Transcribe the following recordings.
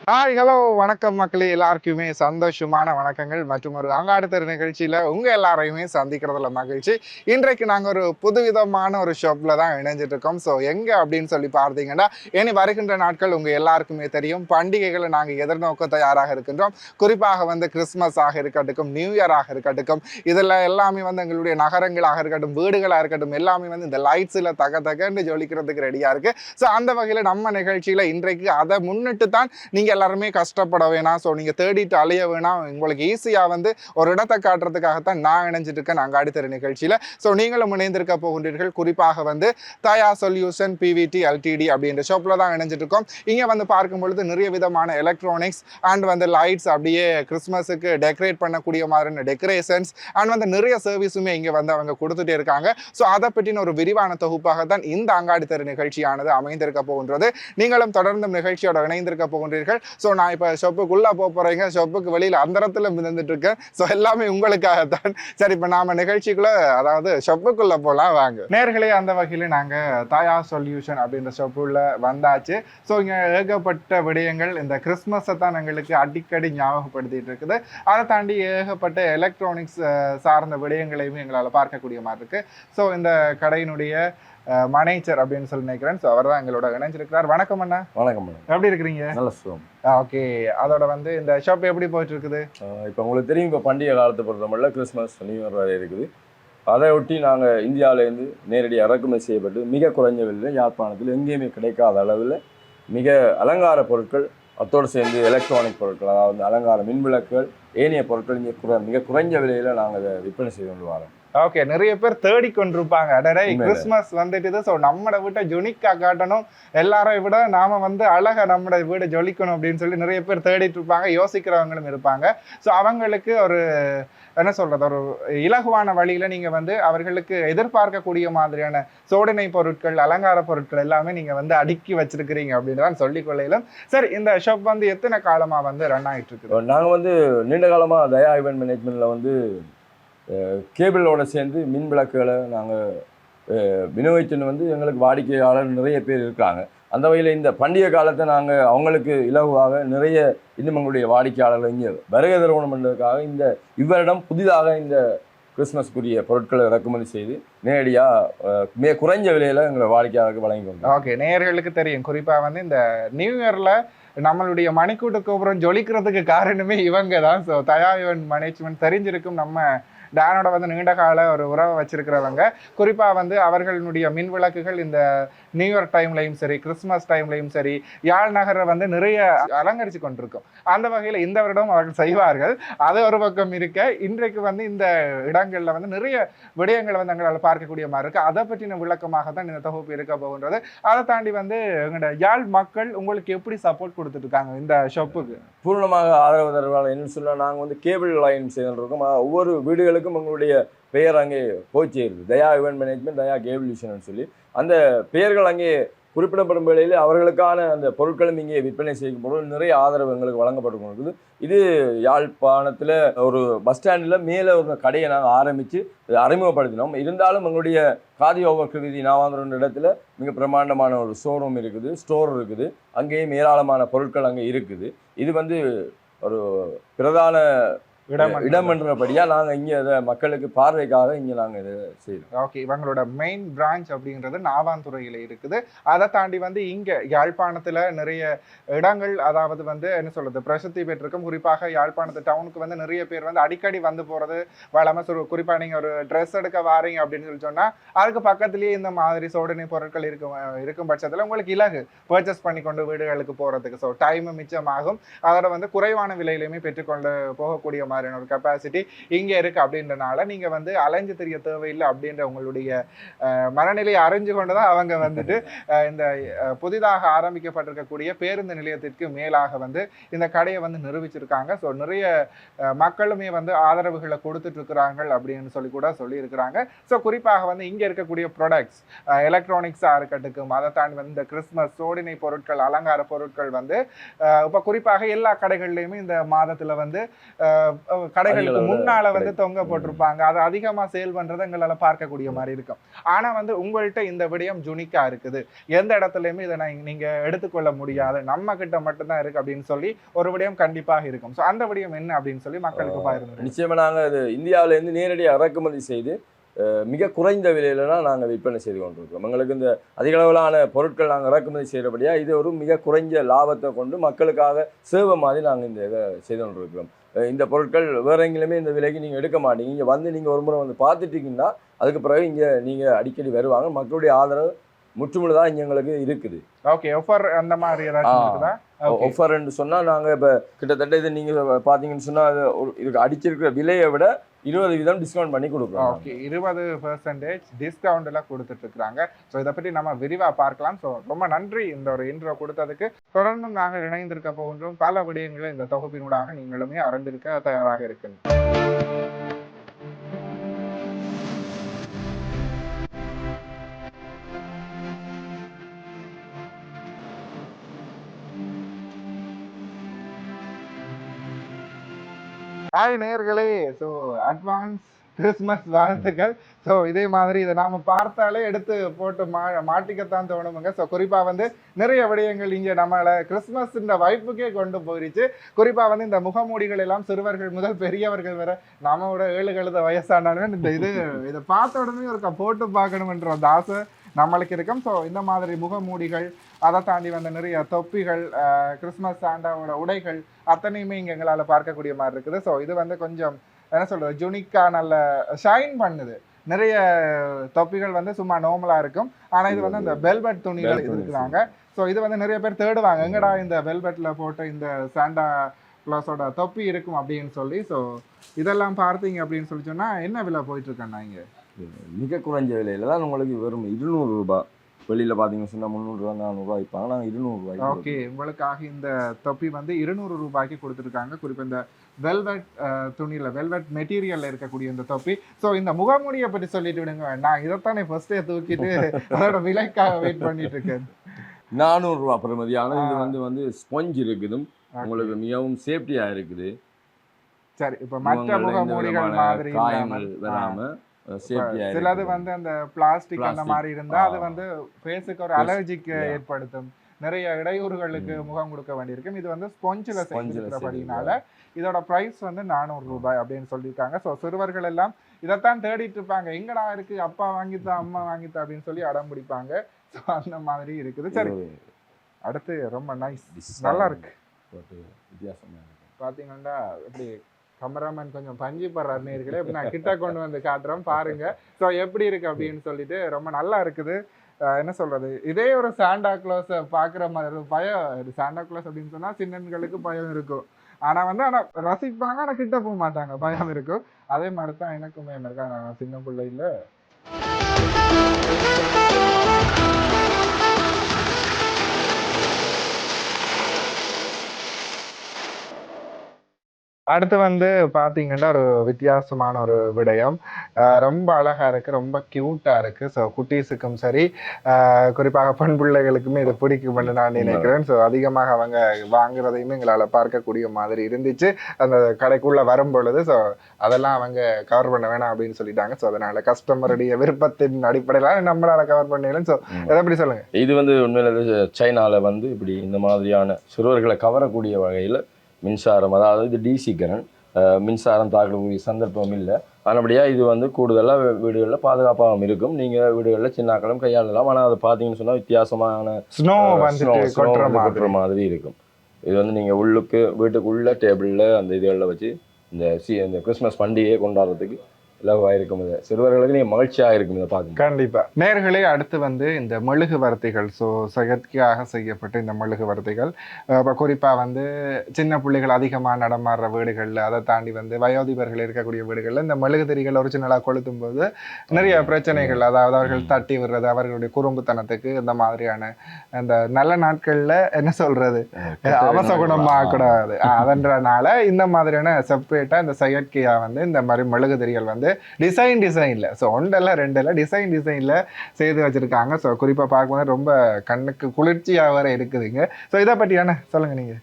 Hello வணக்கம் மக்களே, எல்லாருக்குமே சந்தோஷமான வணக்கங்கள் மற்றும் ஒரு அங்காடுத்தர் நிகழ்ச்சியில உங்க எல்லாரையுமே சந்திக்கிறதுல மகிழ்ச்சி. இன்றைக்கு நாங்க ஒரு புதுவிதமான ஒரு ஷாப்ல தான் இணைஞ்சிட்டு இருக்கோம். ஸோ எங்க அப்படின்னு சொல்லி பார்த்தீங்கன்னா, இனி வருகின்ற நாட்கள் உங்க எல்லாருக்குமே தெரியும், பண்டிகைகளை நாங்க எதிர்நோக்க தயாராக இருக்கின்றோம். குறிப்பாக வந்து கிறிஸ்மஸ் ஆக இருக்கட்டும், நியூ இயர் ஆக இருக்கட்டும், இதில் எல்லாமே வந்து எங்களுடைய நகரங்களாக இருக்கட்டும், வீடுகளாக இருக்கட்டும், எல்லாமே வந்து இந்த லைட்ஸில் தக தகன்னு ஜொலிக்கிறதுக்கு ரெடியாக இருக்கு. ஸோ அந்த வகையில் நம்ம நிகழ்ச்சியில் இன்றைக்கு அதை முன்னிட்டு தான் நீங்கள் எல்லாருமே கஷ்டப்பட வேணாம். ஸோ நீங்கள் தேடிட்டு அலைய வேணாம். உங்களுக்கு ஈஸியாக வந்து ஒரு இடத்தை காட்டுறதுக்காகத்தான் நான் இணைஞ்சிட்டு இருக்கேன் அங்காடித்தெரு நிகழ்ச்சியில். ஸோ நீங்களும் இணைந்திருக்க போகின்றீர்கள். குறிப்பாக வந்து தயா சொல்யூஷன் பிவிடி எல்டிடி அப்படின்ற ஷாப்பில் தான் இணைஞ்சிட்டு இருக்கோம். இங்கே வந்து பார்க்கும் பொழுது நிறைய விதமான எலக்ட்ரானிக்ஸ் அண்ட் வந்து லைட்ஸ், அப்படியே கிறிஸ்மஸுக்கு டெக்கரேட் பண்ணக்கூடிய மாதிரியான டெக்கரேஷன்ஸ் அண்ட் வந்து நிறைய சர்வீஸுமே இங்கே வந்து அவங்க கொடுத்துட்டே இருக்காங்க. ஸோ அதை பற்றின ஒரு விரிவான தொகுப்பாக தான் இந்த அங்காடித்தெரு நிகழ்ச்சியானது அமைந்திருக்க போகின்றது. நீங்களும் தொடர்ந்து நிகழ்ச்சியோட இணைந்திருக்க போகின்றீர்கள். ஸோ நான் இப்போ ஷாப்புக்குள்ளே போகிறேங்க. ஷாப்புக்கு வெளியில் அந்த இடத்துல மிதந்துட்டு இருக்கேன். ஸோ எல்லாமே உங்களுக்காகத்தான். சரி, இப்போ நாம நிகழ்ச்சிக்குள்ள, அதாவது ஷாப்புக்குள்ளே போகலாம் வாங்க நேர்களே. அந்த வகையில் நாங்கள் தாயா சொல்யூஷன் அப்படின்ற ஷாப்புள்ள வந்தாச்சு. ஸோ இங்கே ஏகப்பட்ட விடயங்கள் இந்த கிறிஸ்மஸை தான் எங்களுக்கு அடிக்கடி ஞாபகப்படுத்திட்டு இருக்குது. அதை தாண்டி ஏகப்பட்ட எலக்ட்ரானிக்ஸ் சார்ந்த விடயங்களையும் எங்களால் பார்க்கக்கூடிய மாதிரி இருக்குது. ஸோ இந்த கடையினுடைய மனேஜர் அப்படின்னு சொல்லி நினைக்கிறேன். ஸோ அவர் தான் எங்களோட இணைஞ்சிருக்கிறார். வணக்கம் அண்ணா. வணக்கம் மேடம். எப்படி இருக்கிறீங்க? நல்ல சுகம். ஓகே, அதோட வந்து இந்த ஷாப் எப்படி போயிட்டு இருக்குது? இப்போ உங்களுக்கு தெரியும், இப்போ பண்டிகை காலத்தை பொறுத்தவரையில் கிறிஸ்மஸ், நியூ இயர் வரை இருக்குது. அதை ஒட்டி நாங்கள் இந்தியாவிலேருந்து நேரடியாக இறக்குமதி செய்யப்பட்டு மிக குறைஞ்ச விலையில் யாழ்ப்பாணத்தில் எங்கேயுமே கிடைக்காத அளவில் மிக அலங்கார பொருட்கள், அத்தோடு சேர்ந்து எலக்ட்ரானிக் பொருட்கள், அதாவது அலங்கார மின்விளக்குகள், ஏனைய பொருட்கள் இங்கே மிக குறைஞ்ச விலையில் நாங்கள் அதை விற்பனை செய்து கொண்டு வரோம். ஓகே, நிறைய பேர் தேடிக்கொண்டிருப்பாங்க, அடடே கிறிஸ்மஸ் வந்துட்டு, ஸோ நம்மளோட வீட்டை ஜொலிக்கா காட்டணும், எல்லாரையும் விட நாம வந்து அழகா நம்மளோட வீடை ஜொலிக்கணும் அப்படின்னு சொல்லி நிறைய பேர் தேடிட்டு இருப்பாங்க, யோசிக்கிறவங்களும் இருப்பாங்க. ஸோ அவங்களுக்கு ஒரு என்ன சொல்றது, ஒரு இலகுவான வழியில நீங்க வந்து அவர்களுக்கு எதிர்பார்க்கக்கூடிய மாதிரியான சோதனை பொருட்கள், அலங்கார பொருட்கள் எல்லாமே நீங்க வந்து அடுக்கி வச்சிருக்கிறீங்க அப்படின்னு தான் சொல்லிக் கொள்ளையிலும். சரி, இந்த ஷாப் வந்து எத்தனை காலமா வந்து ரன் ஆகிட்டு இருக்கு? நாங்கள் வந்து நீண்ட காலமாக தயா ஈவென்ட் மேனேஜ்மெண்ட்ல வந்து கேபிளோட சேர்ந்து மின் விளக்குகளை நாங்கள் விநியோகிச்சுன்னு வந்து எங்களுக்கு வாடிக்கையாளர் நிறைய பேர் இருக்காங்க. அந்த வகையில் இந்த பண்டிகை காலத்தை நாங்கள் அவங்களுக்கு இலகுவாக நிறைய இன்னும் எங்களுடைய வாடிக்கையாளர்கள் இங்கே வருகை தருவணும் என்பதற்காக இவ்வரிடம் புதிதாக இந்த கிறிஸ்மஸ்க்குரிய பொருட்களை இறக்குமதி செய்து நேரடியாக மிக குறைஞ்ச விலையில் எங்களை வாடிக்கையாளருக்கு வழங்கி கொண்டோம். ஓகே, நேயர்களுக்கு தெரியும், குறிப்பாக வந்து இந்த நியூ இயரில் நம்மளுடைய மணிக்கூட்டு கோபுரம் ஜொலிக்கிறதுக்கு காரணமே இவங்க தான். ஸோ தயா ஈவென்ட் மேனேஜ்மெண்ட் தெரிஞ்சிருக்கும், நம்ம டேனோட வந்து நீண்ட கால ஒரு உறவை வச்சிருக்கிறவங்க. குறிப்பாக வந்து அவர்களுடைய மின் விளக்குகள் இந்த நியூ இயர் டைம்லையும் சரி, கிறிஸ்மஸ் டைம்லையும் சரி, யாழ் நகரை வந்து நிறைய அலங்கரித்து கொண்டிருக்கும். அந்த வகையில் இந்த வருடம் அவர்கள் செய்வார்கள். அது ஒரு பக்கம் இருக்க, இன்றைக்கு வந்து இந்த இடங்களில் வந்து நிறைய விடயங்களை வந்து எங்களால் பார்க்கக்கூடிய மாதிரி இருக்குது. அதை பற்றின விளக்கமாக தான் இந்த தொகுப்பு இருக்க போகின்றது. அதை தாண்டி வந்து எங்களோட யாழ் மக்கள் உங்களுக்கு எப்படி சப்போர்ட் கொடுத்துட்டு இருக்காங்க இந்த ஷாப்புக்கு? பூர்ணமாக ஆதரவு தருவாங்க. என்ன சொல்ல, நாங்கள் வந்து கேபிள் லைன் செய்திருக்கோம். ஒவ்வொரு வீடுகளுக்கும் எங்களுடைய பெயர் அங்கே போய் சேருது. தயா ஈவென்ட் மேனேஜ்மெண்ட், தயா கேபிள் சொல்லி அந்த பெயர்கள் அங்கே குறிப்பிடப்படும் வேளையில் அவர்களுக்கான அந்த பொருட்களும் இங்கே விற்பனை செய்யப்படும். நிறைய ஆதரவு எங்களுக்கு வழங்கப்பட்டு கொண்டிருக்குது. இது யாழ்ப்பாணத்தில் ஒரு பஸ் ஸ்டாண்டில் மேலே ஒரு கடையை நாங்கள் ஆரம்பித்து அறிமுகப்படுத்தினோம். இருந்தாலும் எங்களுடைய காதியோக விதி நாவாந்திரம் இடத்துல மிக பிரமாண்டமான ஒரு ஷோரூம் இருக்குது, ஸ்டோர் இருக்குது. அங்கேயும் ஏராளமான பொருட்கள் அங்கே இருக்குது. இது வந்து ஒரு பிரதான இடம் என்றபடியா நாங்கள் இங்கே அதை மக்களுக்கு பார்வைக்காக இங்கே நாங்கள் இதை செய்யறோம். ஓகே, இவங்களோட மெயின் பிரான்ச் அப்படிங்கிறது நாவாந்துறையில் இருக்குது. அதை தாண்டி வந்து இங்கே யாழ்ப்பாணத்தில் நிறைய இடங்கள், அதாவது வந்து என்ன சொல்றது, பிரசித்தி பெற்றிருக்கும். குறிப்பாக யாழ்ப்பாணத்து டவுனுக்கு வந்து நிறைய பேர் வந்து அடிக்கடி வந்து போகிறது வளமை. குறிப்பாக நீங்கள் ஒரு ட்ரெஸ் எடுக்க வாரீங்க அப்படின்னு சொல்லி சொன்னால் அதுக்கு பக்கத்துலேயே இந்த மாதிரி சோதனை பொருட்கள் இருக்கும் பட்சத்தில் உங்களுக்கு இலகு பர்ச்சேஸ் பண்ணி கொண்டு வீடுகளுக்கு போகிறதுக்கு. ஸோ டைமும் மிச்சமாகும். அதோட வந்து குறைவான விலையிலுமே பெற்றுக்கொண்டு போகக்கூடிய மாதிரி ஒரு கெப்பாசிட்டி இங்கே இருக்கு. அப்படின்றனால நீங்க வந்து அலைஞ்சு தெரிய தேவையில்லை அப்படின்ற உங்களுடைய மனநிலையை அறிஞ்சு கொண்டுதான் அவங்க வந்துட்டு இந்த புதிதாக ஆரம்பிக்கப்பட்டிருக்கக்கூடிய பேருந்து நிலையத்திற்கு மேலாக வந்து இந்த கடையை வந்து நிரூபிச்சிருக்காங்க. ஸோ நிறைய மக்களுமே வந்து ஆதரவுகளை கொடுத்துட்டு இருக்கிறாங்க அப்படின்னு சொல்லி கூட சொல்லி இருக்கிறாங்க. ஸோ குறிப்பாக வந்து இங்கே இருக்கக்கூடிய ப்ராடக்ட்ஸ், எலக்ட்ரானிக்ஸாக இருக்கட்டும், அதை தாண்டி வந்து இந்த கிறிஸ்மஸ் சோடினை பொருட்கள், அலங்கார பொருட்கள் வந்து இப்போ குறிப்பாக எல்லா கடைகள்லையுமே இந்த மாதத்தில் வந்து கடைகளுக்கு முன்னால வந்து தொங்க போட்டிருப்பாங்க. அதை அதிகமா சேல் பண்றதை எங்களால பார்க்கக்கூடிய மாதிரி இருக்கும். ஆனா வந்து உங்கள்கிட்ட இந்த விடயம் ஜுனிக்கா இருக்குது, எந்த இடத்துலயுமே இதை நீங்க எடுத்துக்கொள்ள முடியாது, நம்ம கிட்ட மட்டும்தான் இருக்கு அப்படின்னு சொல்லி ஒரு விடயம் கண்டிப்பாக இருக்கும். ஸோ அந்த விடயம் என்ன அப்படின்னு சொல்லி மக்களுக்கு பகிர்ந்து. நிச்சயமா நாங்க அது இந்தியாவில இருந்து நேரடியாக இறக்குமதி செய்து மிக குறைந்த விலையில தான் நாங்கள் விற்பனை செய்து கொண்டிருக்கிறோம். எங்களுக்கு இந்த அதிக அளவிலான பொருட்கள் நாங்கள் இறக்குமதி செய்கிறபடியா இது ஒரு மிக குறைஞ்ச லாபத்தை கொண்டு மக்களுக்காக சேவை மாதிரி நாங்கள் இந்த இதை செய்து கொண்டிருக்கிறோம். இந்த பொருட்கள் வேற எங்கேயுமே இந்த விலைக்கு நீங்கள் எடுக்க மாட்டீங்க. இங்கே வந்து நீங்கள் ஒரு முறை வந்து பார்த்துட்டீங்கன்னா அதுக்கு பிறகு இங்கே நீங்கள் அடிக்கடி வருவாங்க. மக்களுடைய ஆதரவு முற்றுமுழுதான் இங்கே எங்களுக்கு இருக்குது. ஓகே, ஆஃபர் அந்த மாதிரி ஏதாச்சும் இருக்குதா? ஆஃபர்ன்னு சொன்னால் நாங்கள் இப்போ கிட்டத்தட்ட இது நீங்கள் பார்த்தீங்கன்னு சொன்னால் இதுக்கு அடிச்சிருக்கிற விலையை விட 20% டிஸ்கவுண்ட் பண்ணி கொடுக்குறோம். ஓகே, 20% டிஸ்கவுண்ட் எல்லாம் கொடுத்துட்டு இருக்காங்க. ஸோ இதை பற்றி நம்ம விரிவாக பார்க்கலாம். ஸோ ரொம்ப நன்றி இந்த ஒரு இன்ட்ரோ கொடுத்ததுக்கு. தொடர்ந்து நாங்கள் இணைந்திருக்க போகின்றோம். பல விடயங்களை இந்த தொகுப்பினூடாக நீங்களுமே அறிந்திருக்க தயாராக இருக்குங்க. ஹாய் நேயர்களே, ஸோ அட்வான்ஸ் கிறிஸ்மஸ் வாழ்த்துக்கள். ஸோ இதே மாதிரி இதை நாம் பார்த்தாலே எடுத்து போட்டு மாட்டிக்கத்தான் தோணுமுங்க. ஸோ குறிப்பாக வந்து நிறைய விடயங்கள் இங்கே நம்மளை கிறிஸ்மஸ் இந்த வைப்புக்கே கொண்டு போயிடுச்சு. குறிப்பாக வந்து இந்த முகமூடிகள் எல்லாம் சிறுவர்கள் முதல் பெரியவர்கள் வர நம்மளோட 7 வயசானாலும் இந்த இதை பார்த்த உடனே ஒரு போட்டு பார்க்கணுன்ற அந்த ஆசை நம்மளுக்கு இருக்கும். ஸோ இந்த மாதிரி முகமூடிகள், அதை தாண்டி வந்த நிறைய தொப்பிகள், கிறிஸ்மஸ் சாண்டாவோட உடைகள் அத்தனையுமே இங்கே எங்களால் பார்க்கக்கூடிய மாதிரி இருக்குது. ஸோ இது வந்து கொஞ்சம் என்ன சொல்கிறது, ஜுனிக்கா நல்ல ஷைன் பண்ணுது. நிறைய தொப்பிகள் வந்து சும்மா நார்மலாக இருக்கும். ஆனால் இது வந்து அந்த வெல்வெட் துணிகள் இருக்கிறாங்க. ஸோ இது வந்து நிறைய பேர் தேடுவாங்க, எங்கடா இந்த வெல்வெட்டில் போட்டு இந்த சாண்டா கிளாஸோட தொப்பி இருக்கும் அப்படின்னு சொல்லி. ஸோ இதெல்லாம் பார்த்தீங்க அப்படின்னு சொல்லி சொன்னால் என்ன விலை போயிட்டுருக்கேன்னா இங்கே மிக குறைஞ்ச விலையில தான் உங்களுக்கு வெறும் 200 ரூபாய். வெளியில் பார்த்தீங்கன்னு சொன்னால் 300 ரூபா 400 ரூபாய் விற்பாங்க. நாங்கள் 200 ரூபாய். ஓகே, உங்களுக்காக இந்த தொப்பி வந்து 200 ரூபாய்க்கு கொடுத்துருக்காங்க. குறிப்பாக இந்த வெல்வெட் துணியில், வெல்வெட் மெட்டீரியலில் இருக்கக்கூடிய இந்த தொப்பி. ஸோ இந்த முகமூடியை பற்றி சொல்லிட்டு விடுங்க, நான் இதைத்தானே ஃபர்ஸ்டே தூக்கிட்டு அதோட விலைக்காக வெயிட் பண்ணிட்டு இருக்கேன். 400 ரூபா பிரமதியான இது வந்து ஸ்பாஞ்ச் இருக்குது, உங்களுக்கு மிகவும் சேஃப்டியாக இருக்குது. சரி, இப்போ மற்ற முகமூடிகள் மாதிரி வராமல் சிலது வந்து அந்த பிளாஸ்டிக் அந்த மாதிரி இருந்தா அது வந்து ஃபேஸுக்கு ஒரு அலர்ஜிக்கு ஏற்படுத்தும், நிறைய இடையூறுகளுக்கு முகம் கொடுக்க வேண்டியிருக்கும். இது வந்து ஸ்பாஞ்சில் செஞ்சிருக்கிறபடினால இதோட ப்ரைஸ் வந்து 400 ரூபாய் அப்படின்னு சொல்லியிருக்காங்க. ஸோ சிறுவர்கள் எல்லாம் இதைத்தான் தேடிட்டு இருப்பாங்க, எங்கடா இருக்கு, அப்பா வாங்கித்தா அம்மா வாங்கித்தா அப்படின்னு சொல்லி அடம் பிடிப்பாங்க. ஸோ அந்த மாதிரி இருக்குது. சரி, அடுத்து ரொம்ப நைஸ், நல்லா இருக்கு. வித்தியாசமாக பார்த்தீங்கன்னா எப்படி கமராமேன் கொஞ்சம் பஞ்சு படுறாரு நேர்களே, இப்போ நான் கிட்ட கொண்டு வந்து காட்டுறோம் பாருங்க. ஸோ எப்படி இருக்கு அப்படின்னு சொல்லிட்டு ரொம்ப நல்லா இருக்குது. என்ன சொல்றது, இதே ஒரு சாண்டா கிளாஸை பார்க்குற மாதிரி பயம். சாண்டா கிளாஸ் அப்படின்னு சொன்னால் சின்னன்களுக்கு பயம் இருக்கும், ஆனால் வந்து ரசிப்பாங்க, ஆனால் கிட்ட போக மாட்டாங்க, பயம் இருக்கும். அதே மாதிரி தான் எனக்குமே இருக்கா, நான் சின்ன பிள்ளையில் அடுத்து வந்து பார்த்தீங்கன்னா ஒரு வித்தியாசமான ஒரு விடயம், ரொம்ப அழகா இருக்கு, ரொம்ப கியூட்டா இருக்கு. ஸோ குட்டீஸுக்கும் சரி, குறிப்பாக பெண் பிள்ளைகளுக்குமே இது பிடிக்கும்னு நான் நினைக்கிறேன். ஸோ அதிகமாக அவங்க வாங்குறதையுமே எங்களால் பார்க்கக்கூடிய மாதிரி இருந்துச்சு அந்த கடைக்குள்ள வரும் பொழுது. ஸோ அதெல்லாம் அவங்க கவர் பண்ண வேணாம் அப்படின்னு சொல்லிட்டாங்க. ஸோ அதனால கஸ்டமருடைய விருப்பத்தின் அடிப்படையில் நம்மளால கவர் பண்ணல. ஸோ எதை எப்படி சொல்லுங்க, இது வந்து உண்மையில சைனால வந்து இப்படி இந்த மாதிரியான சிறுவர்களை கவரக்கூடிய வகையில் மின்சாரம், அதாவது இது டிசி கரண்ட், மின்சாரம் தாக்கக்கூடிய சந்தர்ப்பம் இல்லை. அதனபடியாக இது வந்து கூடுதலாக வீடுகளில் பாதுகாப்பாகவும் இருக்கும். நீங்கள் வீடுகளில் சின்னாக்களும் கையாளலாம். ஆனால் அதை பார்த்தீங்கன்னு சொன்னால் வித்தியாசமான ஸ்னோ கொட்டுற மாதிரி இருக்கும். இது வந்து நீங்கள் வீட்டுக்குள்ள டேபிளில் அந்த இதுகளில் வச்சு இந்த கிறிஸ்மஸ் பண்டிகையை கொண்டாடுறதுக்கு இலவாக இருக்கும். இது சிறுவர்களுக்கு நீங்கள் மகிழ்ச்சியாக இருக்கும் இதை பார்த்து. கண்டிப்பாக நேர்களே, அடுத்து வந்து இந்த மெழுகுவர்த்திகள். ஸோ செயற்கையாக செய்யப்பட்ட இந்த மெழுகுவர்த்திகள், இப்போ குறிப்பாக வந்து சின்ன பிள்ளைகள் அதிகமாக நடமாடுற வீடுகளில், அதை தாண்டி வந்து வயோதிபர்கள் இருக்கக்கூடிய வீடுகளில் இந்த மெழுகுதிரிகள் ஒரிஜினலாக கொளுத்தும் போது நிறைய பிரச்சனைகள், அதாவது அவர்கள் தட்டி விடுறது, அவர்களுடைய குறும்புத்தனத்துக்கு இந்த மாதிரியான அந்த நல்ல நாட்களில் என்ன சொல்றது அவசகுணமாகக்கூடாது. அதன்றனால இந்த மாதிரியான செப்பரேட்டாக இந்த செயற்கையாக வந்து இந்த மாதிரி மெழுகுதிரிகள் வந்து டிசைன்ல, ஸோ ஒன்றெல்லாம் ரெண்டெல்லாம் டிசைன்ல செய்து வச்சிருக்காங்க. ஸோ குறிப்பாக பார்க்கும்போது ரொம்ப கண்ணுக்கு குளிர்ச்சியாக வேற இருக்குதுங்க. ஸோ இதை பற்றியான சொல்லுங்க நீங்க.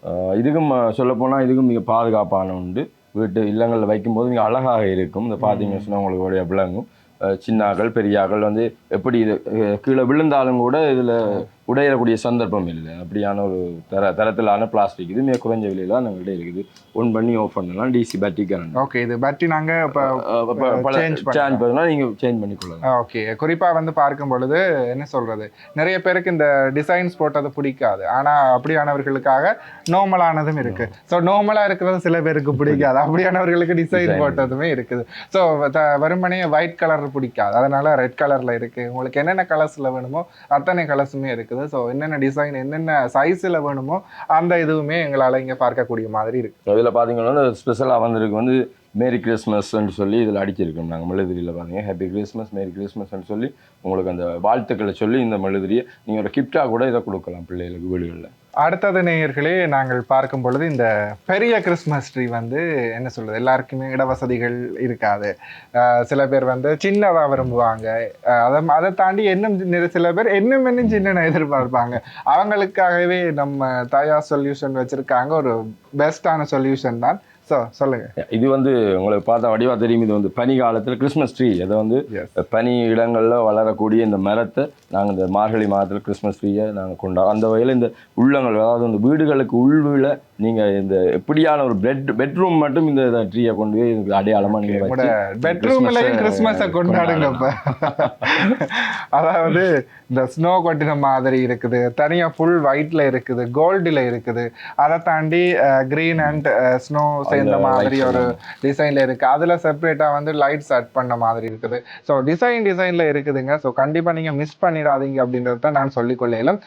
இதுக்கும் சொல்ல போனால் இதுக்கும் மிக பாதுகாப்பான உண்டு. வீட்டு இல்லங்களில் வைக்கும்போது நீங்கள் அழகாக இருக்கும். இந்த பார்த்தீங்கன்னு சொன்னால் உங்களுக்கு விளங்கும். சின்னாக்கள் பெரியாக்கள் வந்து எப்படி இது கீழே விழுந்தாலும் கூட இதில் உடையக்கூடிய சந்தர்ப்பம் இல்லை. அப்படியான ஒரு தரத்திலான பிளாஸ்டிக் இது மிக குறைஞ்ச விலையில நம்மகிட்ட இருக்குது. ஒன் பண்ணி ஆஃப் பண்ணலாம். DC battery current. ஓகே, இது பேட்டரி நாங்கள் இப்போ சேஞ்ச் பண்ணலாம், நீங்கள் சேஞ்ச் பண்ணிக்கொள்ளலாம். ஓகே, குறிப்பாக வந்து பார்க்கும் பொழுது என்ன சொல்கிறது, நிறைய பேருக்கு இந்த டிசைன்ஸ் போட்டது பிடிக்காது. ஆனால் அப்படியானவர்களுக்காக நார்மலானதும் இருக்குது. ஸோ நார்மலாக இருக்கிறது சில பேருக்கு பிடிக்காது, அப்படியானவர்களுக்கு டிசைன் போட்டதுமே இருக்குது. ஸோ வெறுமனே ஒயிட் கலர் பிடிக்காது, அதனால ரெட் கலரில் இருக்குது. உங்களுக்கு என்னென்ன கலர்ஸில் வேணுமோ அத்தனை கலர்ஸுமே இருக்குது. ஸோ என்னென்ன டிசைன் என்னென்ன சைஸில் வேணுமோ அந்த இதுவுமே எங்களால் இங்கே பார்க்கக்கூடிய மாதிரி இருக்குது. இதில் பார்த்தீங்கன்னா ஸ்பெஷலாக வந்திருக்கு வந்து மேரி கிறிஸ்மஸ்ன்னு சொல்லி இதில் அடிச்சிருக்கோம் நாங்கள் மெழுதிரியில். பார்த்தீங்க ஹாப்பி கிறிஸ்மஸ் மேரி கிறிஸ்மஸ்ன்னு சொல்லி உங்களுக்கு அந்த வாழ்த்துக்களை சொல்லி இந்த மெழுதிரியை நீங்கள் ஒரு கிஃப்டாக கூட இதை கொடுக்கலாம் பிள்ளைகளுக்கு வீடுகளில். அடுத்தது நேயர்களே, நாங்கள் பார்க்கும் பொழுது இந்த பெரிய கிறிஸ்மஸ் ட்ரீ வந்து என்ன சொல்கிறது, எல்லாருக்குமே இடவசதிகள் இருக்காது. சில பேர் வந்து சின்னதாக விரும்புவாங்க. அதை தாண்டி இன்னும் சில பேர் இன்னும் சின்ன எதிர்பார்ப்பாங்க. அவங்களுக்காகவே நம்ம தயா சொல்யூஷன் வச்சுருக்காங்க. ஒரு பெஸ்ட்டான சொல்யூஷன் தான். ஸோ சொல்லுங்கள். இது வந்து உங்களுக்கு பார்த்தா வடிவா தெரியும். இது வந்து பனி காலத்தில் கிறிஸ்மஸ் ட்ரீ, அதை வந்து பனி இடங்களில் வளரக்கூடிய இந்த மரத்தை நாங்கள் இந்த மார்கழி மாதத்தில் கிறிஸ்மஸ் ட்ரீயை நாங்கள் கொண்டாடுறோம். அந்த வகையில் இந்த உள்ளங்கள், அதாவது இந்த வீடுகளுக்கு உள்வீழ நீங்கள் இந்த எப்படியான ஒரு பெட்ரூம் மட்டும் இந்த ட்ரீயை கொண்டு போய் இதுக்கு அடையாளமாக நீங்கள் பெட்ரூம்லையும் கிறிஸ்மஸை கொண்டாடுங்க. இப்போ அதாவது இந்த ஸ்னோ கொட்டின மாதிரி இருக்குது, தனியாக ஃபுல் ஒயிட்டில் இருக்குது, கோல்டில் இருக்குது, அதை தாண்டி க்ரீன் அண்ட் ஸ்னோ சேர்ந்த மாதிரி ஒரு டிசைனில் இருக்குது. அதில் செப்பரேட்டாக வந்து லைட்ஸ் செட் பண்ண மாதிரி இருக்குது. ஸோ டிசைனில் இருக்குதுங்க. ஸோ கண்டிப்பாக நீங்கள் மிஸ் பண்ணிடாதீங்க அப்படின்றத தான் நான் சொல்லிக்கொள்ளேன்.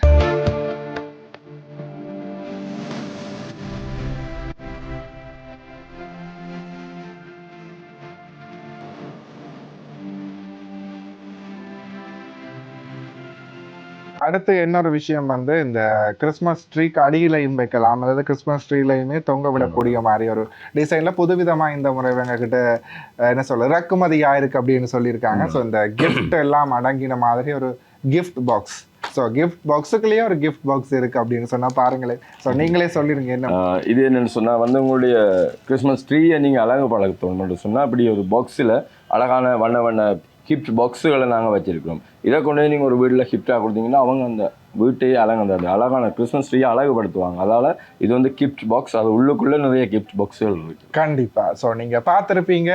அடுத்து இன்னொரு விஷயம் வந்து இந்த கிறிஸ்மஸ் ட்ரீக்கு அடியிலையும் வைக்கலாம், அதாவது கிறிஸ்மஸ் ட்ரீலையுமே தொங்க விடக்கூடிய மாதிரி ஒரு டிசைனில் புதுவிதமாக இந்த முறை எங்ககிட்ட என்ன சொல்ல இறக்குமதியாக இருக்குது அப்படின்னு சொல்லியிருக்காங்க. ஸோ இந்த கிஃப்ட் எல்லாம் அடங்கின மாதிரி ஒரு கிஃப்ட் பாக்ஸ். ஸோ கிஃப்ட் பாக்ஸுக்குள்ளேயே ஒரு கிஃப்ட் பாக்ஸ் இருக்குது அப்படின்னு சொன்னால் பாருங்களேன். ஸோ நீங்களே சொல்லிடுங்க என்ன இது என்னென்னு சொன்னால் வந்து உங்களுடைய கிறிஸ்மஸ் ட்ரீயை நீங்கள் அழகு பழகத்தோன்னு சொன்னால் அப்படி ஒரு பாக்ஸில் அழகான வண்ண கிஃப்ட் பாக்ஸுகளை நாங்கள் வச்சுருக்கிறோம். இதை கொண்டு நீங்கள் ஒரு வீட்டில் கிஃப்டாக கொடுத்தீங்கன்னா அவங்க அந்த வீட்டையே அந்த அழகான கிறிஸ்மஸ் ட்ரீயை அழகுபடுத்துவாங்க. அதால் இது வந்து கிஃப்ட் பாக்ஸ், அது உள்ளுக்குள்ளே நிறைய கிஃப்ட் பாக்ஸுகள் இருக்குது. கண்டிப்பாக. ஸோ நீங்கள் பார்த்துருப்பீங்க,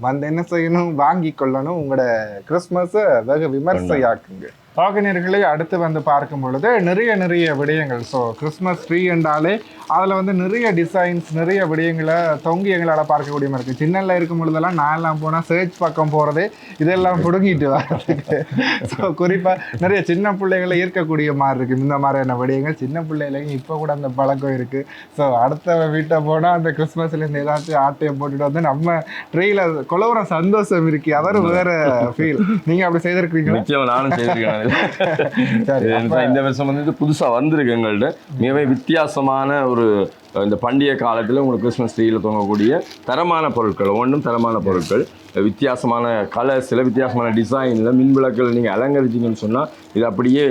வந்து என்ன செய்யணும், வாங்கி கொள்ளணும், உங்களோட கிறிஸ்மஸை வெகு விமர்சையாக்குங்க. வாகனர்களே அடுத்து வந்து பார்க்கும் பொழுது நிறைய விடயங்கள். ஸோ கிறிஸ்மஸ் ட்ரீ என்றாலே அதில் வந்து நிறைய டிசைன்ஸ், நிறைய விடயங்களை தொங்கி எங்களால் பார்க்கக்கூடிய மாதிரி இருக்குது. சின்னல இருக்கும் பொழுதெல்லாம் நான்லாம் போனால் சர்ச் பக்கம் போகிறதே இதெல்லாம் பிடுங்கிட்டு வர்றதுக்கு. ஸோ குறிப்பாக நிறைய சின்ன பிள்ளைகளை ஈர்க்கக்கூடிய மாதிரி இருக்குது இந்த மாதிரியான விடயங்கள். சின்ன பிள்ளைகளையும் இப்போ கூட அந்த பழக்கம் இருக்குது. ஸோ அடுத்த வீட்டை போனால் அந்த கிறிஸ்மஸ்லேருந்து ஏதாச்சும் ஆட்டையை போட்டுட்டு வந்து நம்ம ட்ரீயில் கொலவுற சந்தோஷம் இருக்கு. அதாவது வேற ஃபீல். நீங்கள் அப்படி செய்திருக்கீங்க? நிச்சயமாக நானும் செய்திருக்கேன். இந்த வருஷம் வந்து புதுசா வந்திருக்கு எங்கள்கிட்ட. மிகவே வித்தியாசமான ஒரு இந்த பண்டிகை காலத்தில் உங்களுக்கு கிறிஸ்மஸ் ட்ரீயில் தொங்கக்கூடிய தரமான பொருட்கள், ஒன்றும் தரமான பொருட்கள், வித்தியாசமான கலர்ஸில், வித்தியாசமான டிசைனில் மின் விளக்குகள் நீங்கள் அலங்கரிச்சிங்கன்னு சொன்னால் இது அப்படியே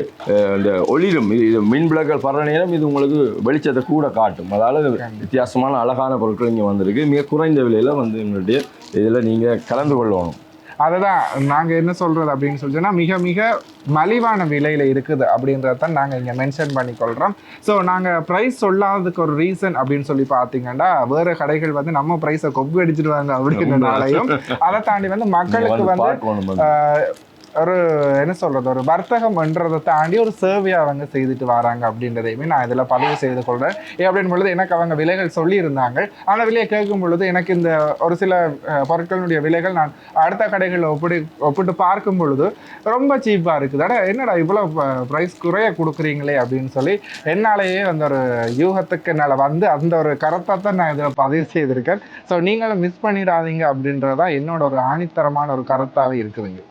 இந்த ஒளிரும். இது மின் விளக்குகள் படுற நேரம் இது உங்களுக்கு வெளிச்சத்தை கூட காட்டும். அதாவது வித்தியாசமான அழகான பொருட்கள் இங்கே வந்திருக்கு. மிக குறைந்த விலையில் வந்து எங்களுடைய இதில் நீங்கள் கலந்து கொள்ளணும். அதுதான் நாங்கள் என்ன சொல்கிறது அப்படின்னு சொல்லிச்சோன்னா மிக மிக மலிவான விலையில் இருக்குது அப்படின்றதான் நாங்கள் இங்கே மென்ஷன் பண்ணிக்கொள்கிறோம். ஸோ நாங்கள் ப்ரைஸ் சொல்லாததுக்கு ஒரு ரீசன் அப்படின்னு சொல்லி பார்த்தீங்கன்னா, வேறு கடைகள் வந்து நம்ம ப்ரைஸை கொப்பு அடிச்சிடுவாங்க அப்படின்றனாலையும், அதை தாண்டி வந்து மக்களுக்கு வந்து ஒரு என்ன சொல்கிறது, ஒரு வர்த்தகம் என்றதை தாண்டி ஒரு சேவையை அவங்க செய்துட்டு வராங்க அப்படின்றதையுமே நான் இதில் பதிவு செய்து கொள்கிறேன். அப்படின்னு பொழுது எனக்கு அவங்க விலைகள் சொல்லியிருந்தாங்க. அந்த விலையை கேட்கும் பொழுது எனக்கு இந்த ஒரு சில பொருட்களுடைய விலைகள் நான் அடுத்த கடைகளில் ஒப்பிட்டு பார்க்கும் பொழுது ரொம்ப சீப்பாக இருக்குது. அட என்னடா இவ்வளோ ப்ரைஸ் குறைய கொடுக்குறீங்களே அப்படின்னு சொல்லி என்னாலேயே அந்த ஒரு யூகத்துக்கு என்னால் வந்து அந்த ஒரு கருத்தை தான் நான் இதில் பதிவு செய்திருக்கேன். ஸோ நீங்களும் மிஸ் பண்ணிடாதீங்க அப்படின்றதான் என்னோட ஒரு ஆணித்தரமான ஒரு கருத்தாகவே இருக்குதுங்க.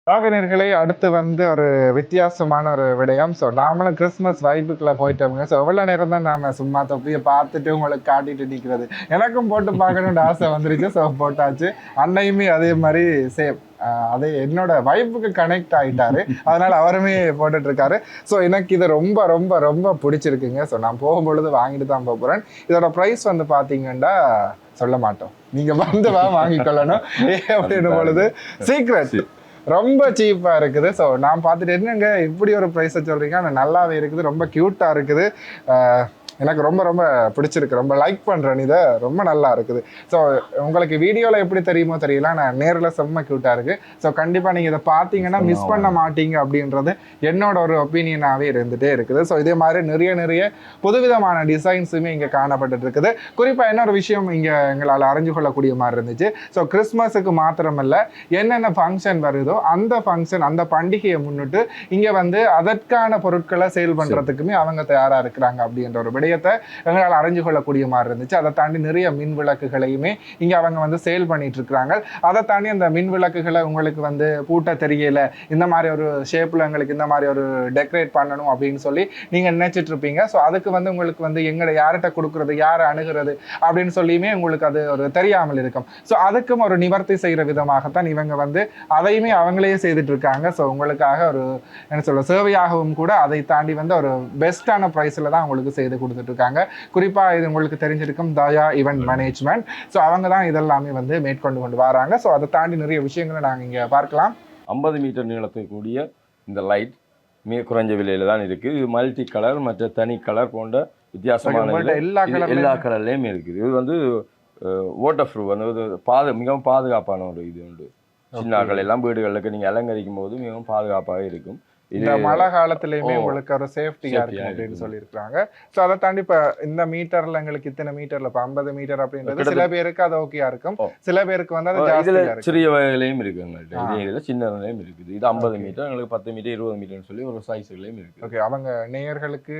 வாகனர்களே அடுத்து வந்து ஒரு வித்தியாசமான ஒரு விடயம். ஸோ நாமளும் கிறிஸ்மஸ் வைப்புக்குள்ள போயிட்டோம்ங்க. ஸோ எவ்வளோ நேரம் தான் நாம சும்மா தொப்பியை பார்த்துட்டு உங்களுக்கு காட்டிட்டு நிற்கிறது. எனக்கும் போட்டு பார்க்கணுன்ற ஆசை வந்துருச்சு. ஸோ போட்டாச்சு. அன்னையுமே அதே மாதிரி சேம் அது என்னோட வைஃபுக்கு கனெக்ட் ஆகிட்டாரு, அதனால அவருமே போட்டுட்டு இருக்காரு. ஸோ எனக்கு இது ரொம்ப ரொம்ப ரொம்ப பிடிச்சிருக்குங்க. ஸோ நான் போகும்பொழுது வாங்கிட்டு தான் போகிறேன். இதோட ப்ரைஸ் வந்து பார்த்தீங்கன்னா சொல்ல மாட்டோம், நீங்கள் வந்து வாங்கிக்கொள்ளணும். அப்படின்னும் பொழுது சீக்ரெட் ரொம்ப சீப்பாக இருக்குது. ஸோ நான் பார்த்துட்டு என்னங்க இப்படி ஒரு ப்ரைஸை சொல்கிறீங்க, ஆனால் நல்லாவே இருக்குது, ரொம்ப க்யூட்டாக இருக்குது. எனக்கு ரொம்ப ரொம்ப பிடிச்சிருக்கு, ரொம்ப லைக் பண்ணுறேன், இதை ரொம்ப நல்லா இருக்குது. ஸோ உங்களுக்கு வீடியோவில் எப்படி தெரியுமோ தெரியல, நான் நேரில் செம்ம க்யூட்டாக இருக்குது. ஸோ கண்டிப்பாக நீங்கள் இதை பார்த்தீங்கன்னா மிஸ் பண்ண மாட்டீங்க அப்படின்றது என்னோட ஒரு ஒப்பீனியனாகவே இருந்துகிட்டே இருக்குது. ஸோ இதே மாதிரி நிறைய புதுவிதமான டிசைன்ஸுமே இங்கே காணப்பட்டு இருக்குது. குறிப்பாக இன்னொரு விஷயம் இங்கே எங்களால் அறிஞ்சு கொள்ளக்கூடிய மாதிரி இருந்துச்சு. ஸோ கிறிஸ்மஸுக்கு மாத்திரமல்ல, என்னென்ன ஃபங்க்ஷன் வருதோ அந்த ஃபங்க்ஷன் அந்த பண்டிகையை முன்னிட்டு இங்கே வந்து அதற்கான பொருட்களை சேல் பண்ணுறதுக்குமே அவங்க தயாராக இருக்கிறாங்க அப்படின்ற ஒரு விடயத்தை எங்களால் அறிஞ்சு கொள்ளக்கூடிய மாதிரி இருந்துச்சு. அதை தாண்டி நிறைய மின் விளக்குகளையுமே இங்கே அவங்க வந்து சேல் பண்ணிட்டு இருக்கிறாங்க. அதை தாண்டி அந்த மின் விளக்குகளை உங்களுக்கு வந்து பூட்ட தெரியல, இந்த மாதிரி ஒரு ஷேப்பில் எங்களுக்கு இந்த மாதிரி ஒரு டெக்கரேட் பண்ணணும் அப்படின்னு சொல்லி நீங்கள் நினைச்சிட்டு இருப்பீங்க. ஸோ அதுக்கு வந்து உங்களுக்கு வந்து எங்களை யார்கிட்ட கொடுக்குறது, யாரை அணுகிறது அப்படின்னு சொல்லியுமே உங்களுக்கு அது ஒரு தெரியாமல் இருக்கும். ஸோ அதுக்கும் ஒரு நிவர்த்தி செய்கிற விதமாகத்தான் இவங்க வந்து அதையுமே அவங்களே செய்துட்டு இருக்காங்க. ஸோ உங்களுக்காக ஒரு என்ன சொல்ல சேவையாகவும் கூட அதை தாண்டி வந்து ஒரு பெஸ்ட்டான ப்ரைஸில் தான் உங்களுக்கு செய்து கொடுத்துட்டு இருக்காங்க. குறிப்பாக இது உங்களுக்கு தெரிஞ்சிருக்கும் தயா ஈவென்ட் மேனேஜ்மெண்ட். ஸோ அவங்க தான் இதெல்லாமே வந்து மேற்கொண்டு வராங்க. ஸோ அதை தாண்டி நிறைய விஷயங்களை நாங்கள் இங்கே பார்க்கலாம். 50 மீட்டர் நீளத்துக்கு கூடிய இந்த லைட் மிக குறைஞ்ச விலையில தான் இருக்கு. இது மல்டி கலர், மற்ற தனி கலர் போன்ற வித்தியாசமான எல்லா கலர்லையும் இருக்குது. இது வந்து வாட்டர் ப்ரூஃப், வந்து மிகவும் பாதுகாப்பான ஒரு இது உண்டு. சின்னாக்கள் எல்லாம் வீடுகளுக்கு நீங்கள் அலங்கரிக்கும் போது மிகவும் பாதுகாப்பாக இருக்கும். இந்த மழை காலத்திலயுமே உங்களுக்கு ஒரு சேஃப்டியா இருக்கும் அப்படின்னு சொல்லியிருக்காங்க. ஸோ அதை தாண்டி இப்போ இந்த மீட்டர்ல எங்களுக்கு இத்தனை மீட்டர்ல இப்போ 50 மீட்டர் அப்படின்றது சில பேருக்கு அது ஓகேயா இருக்கும், சில பேருக்கு வந்து அது ஜாஸ்தியா இருக்கும். சிறிய வகையிலையும் இருக்கு எங்கள்கிட்ட, இதுல சின்ன வகையிலையும் இருக்குது. இது 50 மீட்டர், எங்களுக்கு 10 மீட்டர் 20 மீட்டர்னு சொல்லி ஒரு சைஸ்களையும் இருக்கு. ஓகே, அவங்க நேயர்களுக்கு